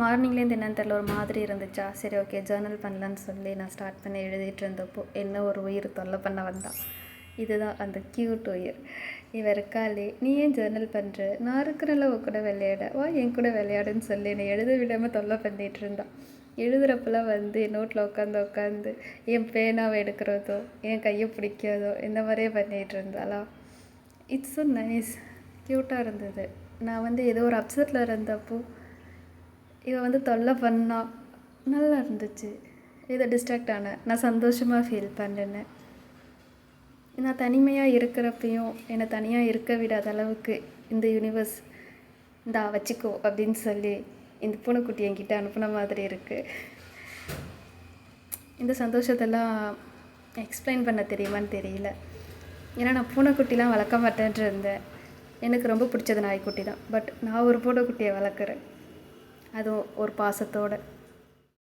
மார்னிங்லேருந்து என்னன்னு தெரில, ஒரு மாதிரி இருந்துச்சா. சரி ஓகே ஜேர்னல் பண்ணலான்னு சொல்லி நான் ஸ்டார்ட் பண்ணி எழுதிட்டு இருந்தப்போ என்ன ஒரு உயிர் தொல்லை பண்ண வந்தான். இதுதான் அந்த க்யூட் உயிர். இவன் இருக்காளே, நீ ஏன் ஜேர்னல் பண்ணுற, நான் இருக்கிறேன்ல உன் கூட விளையாட, வா என் கூட விளையாடுன்னு சொல்லி என்னை எழுத விடாமல் தொல்லை பண்ணிகிட்டு இருந்தான். எழுதுகிறப்பெல்லாம் என் நோட்டில் உட்காந்து என் பேனாவை எடுக்கிறதோ என் கையை பிடிக்கிறதோ இந்த மாதிரியே பண்ணிகிட்டு இருந்தாளா. இட்ஸ் ஸோ நைஸ், க்யூட்டாக இருந்தது. நான் ஏதோ ஒரு அப்செட்டில் இருந்தப்போ இவன் தொல்லை பண்ணா, நல்லா இருந்துச்சு. ஏதோ டிஸ்ட்ராக்ட் ஆனேன், நான் சந்தோஷமாக ஃபீல் பண்ணினேன். நான் தனிமையாக இருக்கிறப்பையும் என்னை தனியாக இருக்க விடாத அளவுக்கு இந்த யூனிவர்ஸ் இந்தா வச்சுக்கோ அப்படின்னு சொல்லி இந்த பூனைக்குட்டி என்கிட்ட அனுப்புன மாதிரி இருக்குது. இந்த சந்தோஷத்தெல்லாம் எக்ஸ்பிளைன் பண்ண தெரியுமான்னு தெரியல. ஏன்னா நான் பூனைக்குட்டிலாம் வளர்க்க மாட்டேன்ட்டு இருந்தேன். எனக்கு ரொம்ப பிடிச்சது நாய்க்குட்டி தான். பட் நான் ஒரு பூனைக்குட்டியை வளர்க்குறேன், அதுவும் ஒரு பாசத்தோடு.